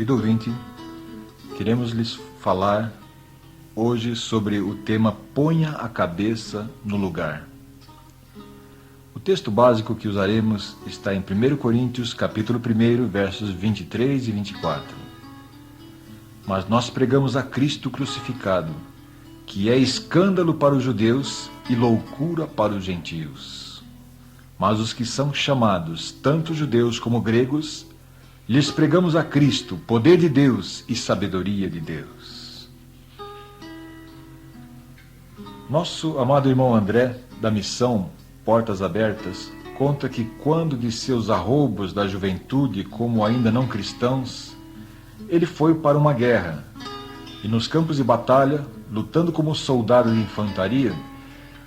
Querido ouvinte, queremos lhes falar hoje sobre o tema Ponha a cabeça no lugar. O texto básico que usaremos está em 1 Coríntios, capítulo 1, versos 23 e 24. Mas nós pregamos a Cristo crucificado, que é escândalo para os judeus e loucura para os gentios. Mas os que são chamados, tanto judeus como gregos, lhes pregamos a Cristo, poder de Deus e sabedoria de Deus. Nosso amado irmão André, da missão Portas Abertas, conta que quando de seus arroubos da juventude, como ainda não cristãos, ele foi para uma guerra, e nos campos de batalha, lutando como soldado de infantaria,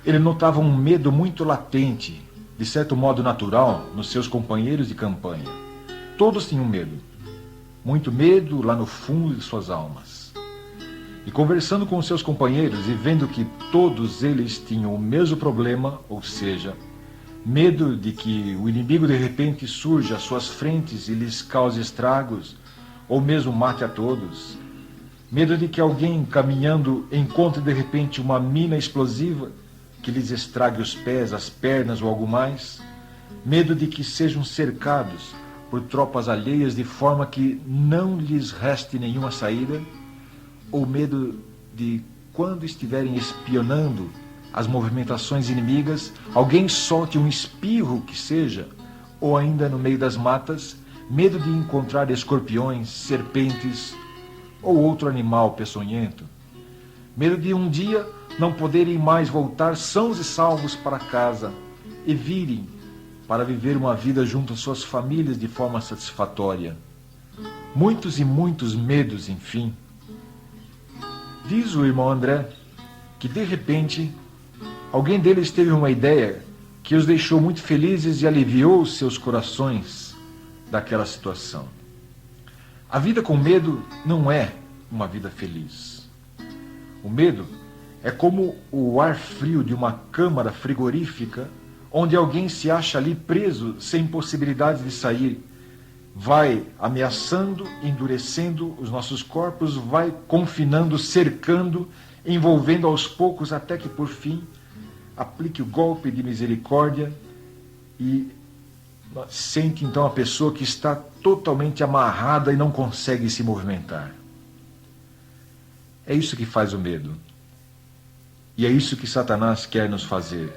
ele notava um medo muito latente, de certo modo natural, nos seus companheiros de campanha. Todos tinham medo, muito medo lá no fundo de suas almas. E conversando com seus companheiros e vendo que todos eles tinham o mesmo problema, ou seja, medo de que o inimigo de repente surja às suas frentes e lhes cause estragos, ou mesmo mate a todos, medo de que alguém caminhando encontre de repente uma mina explosiva que lhes estrague os pés, as pernas ou algo mais, medo de que sejam cercados por tropas alheias de forma que não lhes reste nenhuma saída, ou medo de, quando estiverem espionando as movimentações inimigas, alguém solte um espirro que seja, ou ainda no meio das matas, medo de encontrar escorpiões, serpentes ou outro animal peçonhento, medo de um dia não poderem mais voltar sãos e salvos para casa e virem para viver uma vida junto às suas famílias de forma satisfatória. Muitos e muitos medos, enfim. Diz o irmão André que, de repente, alguém deles teve uma ideia que os deixou muito felizes e aliviou os seus corações daquela situação. A vida com medo não é uma vida feliz. O medo é como o ar frio de uma câmara frigorífica onde alguém se acha ali preso, sem possibilidade de sair. Vai ameaçando, endurecendo os nossos corpos, vai confinando, cercando, envolvendo aos poucos, até que, por fim, aplique o golpe de misericórdia e sente então a pessoa que está totalmente amarrada e não consegue se movimentar. É isso que faz o medo. E é isso que Satanás quer nos fazer.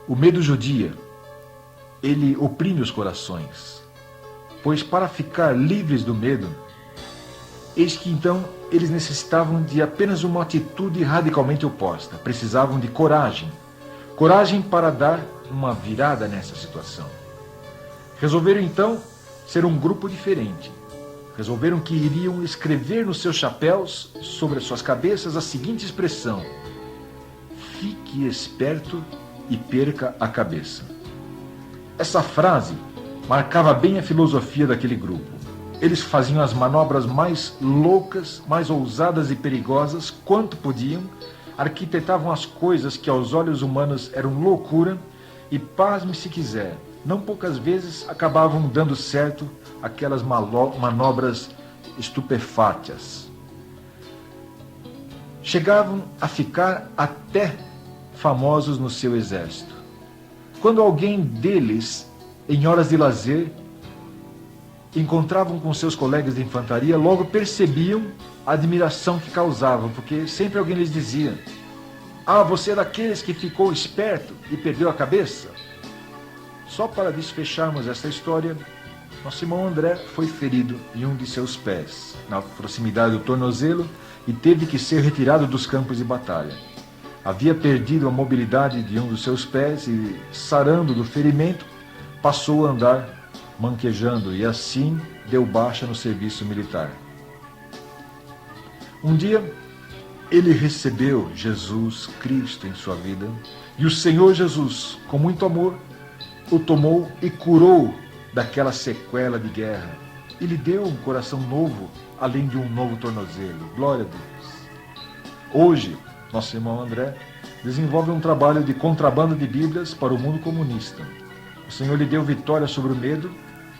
O medo judia, ele oprime os corações, pois para ficar livres do medo, eis que então eles necessitavam de apenas uma atitude radicalmente oposta, precisavam de coragem, coragem para dar uma virada nessa situação. Resolveram então ser um grupo diferente, resolveram que iriam escrever nos seus chapéus, sobre as suas cabeças, a seguinte expressão: fique esperto e perca a cabeça. Essa frase marcava bem a filosofia daquele grupo. Eles faziam as manobras mais loucas, mais ousadas e perigosas quanto podiam, arquitetavam as coisas que aos olhos humanos eram loucura e, pasme se quiser, não poucas vezes acabavam dando certo aquelas manobras estupefácias. Chegavam a ficar até famosos no seu exército. Quando alguém deles, em horas de lazer, encontravam com seus colegas de infantaria, logo percebiam a admiração que causavam, porque sempre alguém lhes dizia: ah, você é daqueles que ficou esperto e perdeu a cabeça? Só para desfecharmos essa história, nosso irmão André foi ferido em um de seus pés, na proximidade do tornozelo, e teve que ser retirado dos campos de batalha. Havia perdido a mobilidade de um dos seus pés e, sarando do ferimento, passou a andar manquejando e assim deu baixa no serviço militar. Um dia, ele recebeu Jesus Cristo em sua vida e o Senhor Jesus, com muito amor, o tomou e curou daquela sequela de guerra e lhe deu um coração novo, além de um novo tornozelo. Glória a Deus. Hoje, nosso irmão André desenvolve um trabalho de contrabando de Bíblias para o mundo comunista. O Senhor lhe deu vitória sobre o medo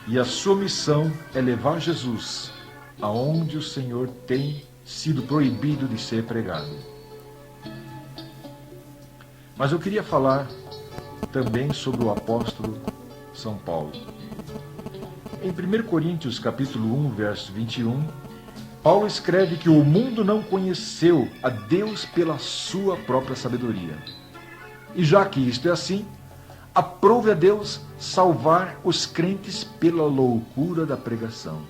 e a sua missão é levar Jesus aonde o Senhor tem sido proibido de ser pregado. Mas eu queria falar também sobre o apóstolo São Paulo. Em 1 Coríntios capítulo 1, verso 21, Paulo escreve que o mundo não conheceu a Deus pela sua própria sabedoria. E já que isto é assim, aprove a Deus salvar os crentes pela loucura da pregação.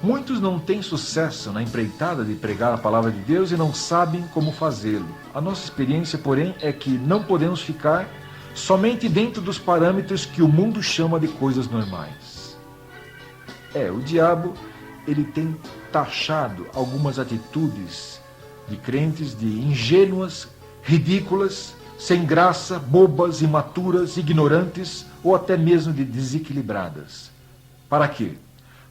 Muitos não têm sucesso na empreitada de pregar a palavra de Deus e não sabem como fazê-lo. A nossa experiência, porém, é que não podemos ficar somente dentro dos parâmetros que o mundo chama de coisas normais. O diabo, ele tem taxado algumas atitudes de crentes de ingênuas, ridículas, sem graça, bobas, imaturas, ignorantes ou até mesmo de desequilibradas. Para quê?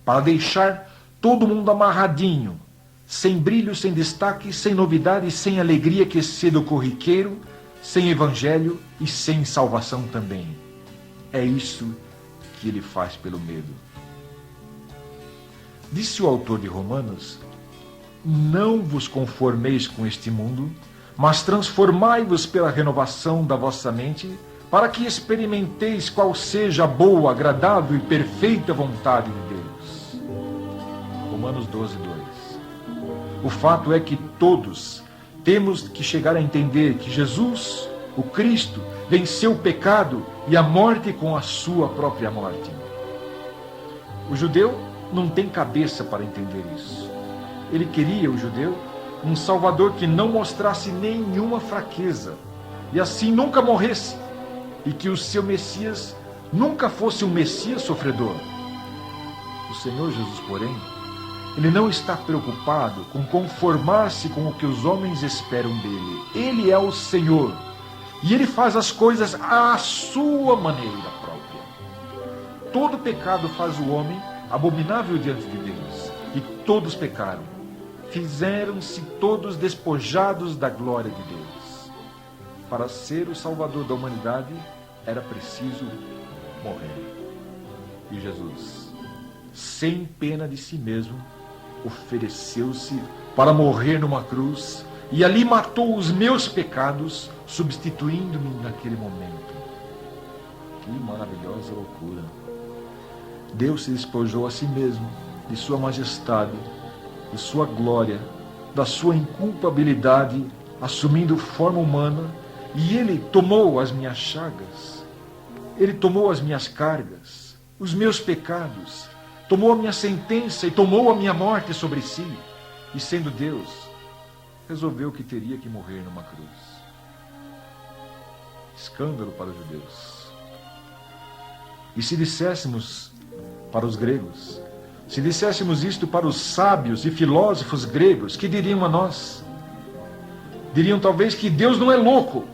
Para deixar todo mundo amarradinho, sem brilho, sem destaque, sem novidade, sem alegria que exceda o corriqueiro, sem evangelho e sem salvação também. É isso que ele faz pelo medo. Disse o autor de Romanos: não vos conformeis com este mundo, mas transformai-vos pela renovação da vossa mente, para que experimenteis qual seja a boa, agradável e perfeita vontade de Deus. Romanos 12, 2. O fato é que todos temos que chegar a entender que Jesus, o Cristo, venceu o pecado e a morte com a sua própria morte. O judeu não tem cabeça para entender isso. Ele queria, o judeu, um Salvador que não mostrasse nenhuma fraqueza e assim nunca morresse, e que o seu Messias nunca fosse um Messias sofredor. O Senhor Jesus, porém, ele não está preocupado com conformar-se com o que os homens esperam dele. Ele é o Senhor e ele faz as coisas à sua maneira própria. Todo pecado faz o homem abominável diante de Deus, e todos pecaram. Fizeram-se todos despojados da glória de Deus. Para ser o Salvador da humanidade, era preciso morrer. E Jesus, sem pena de si mesmo, ofereceu-se para morrer numa cruz, e ali matou os meus pecados, substituindo-me naquele momento. Que maravilhosa loucura! Deus se despojou a si mesmo, de sua majestade, de sua glória, da sua inculpabilidade, assumindo forma humana, e ele tomou as minhas chagas, ele tomou as minhas cargas, os meus pecados, tomou a minha sentença e tomou a minha morte sobre si, e sendo Deus, resolveu que teria que morrer numa cruz. Escândalo para os judeus. E se disséssemos para os gregos, se disséssemos isto para os sábios e filósofos gregos, que diriam a nós? Diriam talvez que Deus não é louco.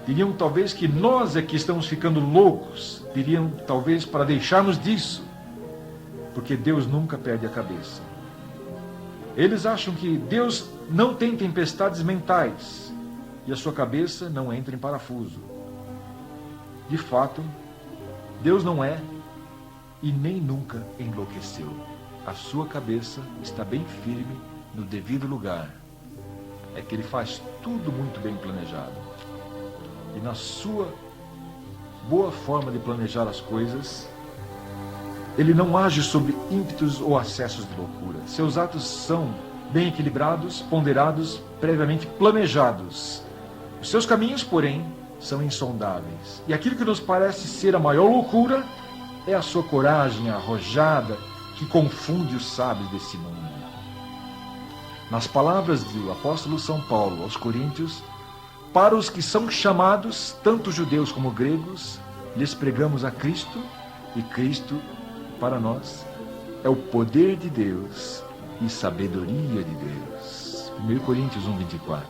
Diriam talvez que nós é que estamos ficando loucos. Diriam talvez para deixarmos disso, porque Deus nunca perde a cabeça. Eles acham que Deus não tem tempestades mentais e a sua cabeça não entra em parafuso. De fato, Deus não é e nem nunca enlouqueceu. A sua cabeça está bem firme no devido lugar. É que ele faz tudo muito bem planejado. E na sua boa forma de planejar as coisas, ele não age sob ímpetos ou acessos de loucura. Seus atos são bem equilibrados, ponderados, previamente planejados. Os seus caminhos, porém, são insondáveis. E aquilo que nos parece ser a maior loucura é a sua coragem arrojada que confunde os sábios desse mundo. Nas palavras do apóstolo São Paulo aos Coríntios, para os que são chamados, tanto judeus como gregos, lhes pregamos a Cristo, e Cristo, para nós, é o poder de Deus e sabedoria de Deus. 1 Coríntios 1, 24.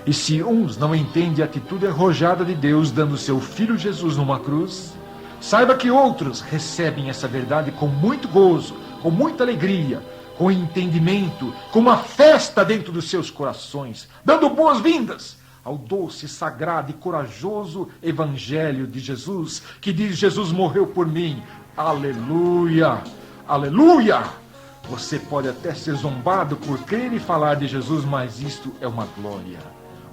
E se uns não entendem a atitude arrojada de Deus dando seu Filho Jesus numa cruz, saiba que outros recebem essa verdade com muito gozo, com muita alegria, com entendimento, com uma festa dentro dos seus corações, dando boas-vindas ao doce, sagrado e corajoso Evangelho de Jesus, que diz: Jesus morreu por mim. Aleluia! Aleluia! Você pode até ser zombado por crer e falar de Jesus, mas isto é uma glória.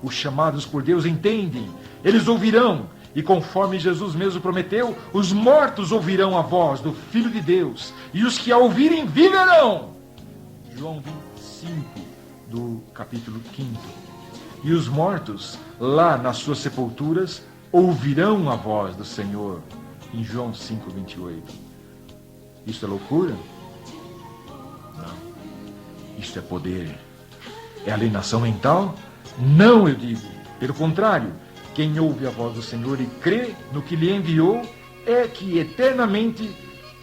Os chamados por Deus entendem, eles ouvirão, e conforme Jesus mesmo prometeu, os mortos ouvirão a voz do Filho de Deus, e os que a ouvirem viverão. João 25, do capítulo 5. E os mortos, lá nas suas sepulturas, ouvirão a voz do Senhor, em João 5, 28. Isso é loucura? Não. Isto é poder. É alienação mental? Não, eu digo. Pelo contrário, quem ouve a voz do Senhor e crê no que lhe enviou é que eternamente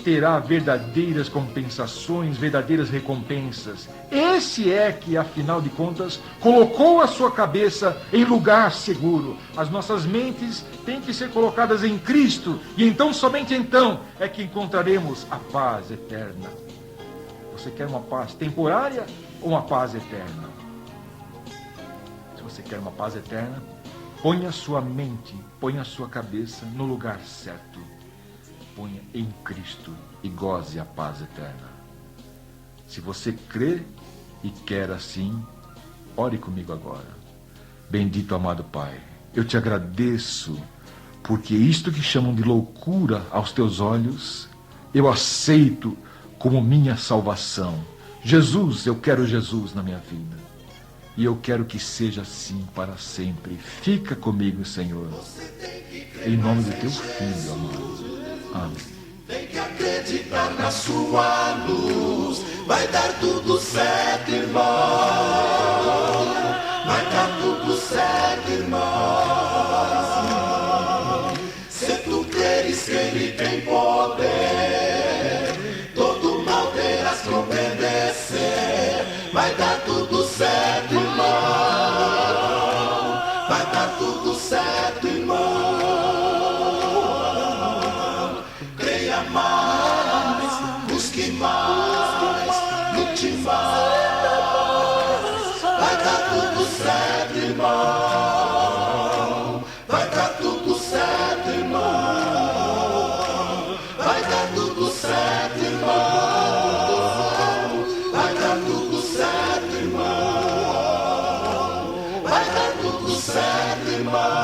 terá verdadeiras compensações, verdadeiras recompensas. Esse é que, afinal de contas, colocou a sua cabeça em lugar seguro. As nossas mentes têm que ser colocadas em Cristo, e então, somente então, é que encontraremos a paz eterna. Você quer uma paz temporária ou uma paz eterna? Se você quer uma paz eterna, ponha sua mente, ponha sua cabeça no lugar certo. Ponha em Cristo e goze a paz eterna. Se você crê e quer assim, ore comigo agora. Bendito amado Pai, eu te agradeço, porque isto que chamam de loucura aos teus olhos, eu aceito como minha salvação. Jesus, eu quero Jesus na minha vida. E eu quero que seja assim para sempre. Fica comigo, Senhor. Em nome do teu Filho, amado. Amém. Tem que acreditar na sua luz. Vai dar tudo certo, irmão. Vai dar tudo certo, irmão. Se tu creres que Ele tem poder, todo mal terás que obedecer. Vai dar tudo certo, irmão. Vai dar tudo certo, irmão. Creia mais, busque mais, lute mais. Vai dar tudo certo, irmão. Vai dar tudo certo, irmão. Vai dar tudo certo, irmão. Vai dar tudo certo, irmão. Vai dar tudo certo, irmão.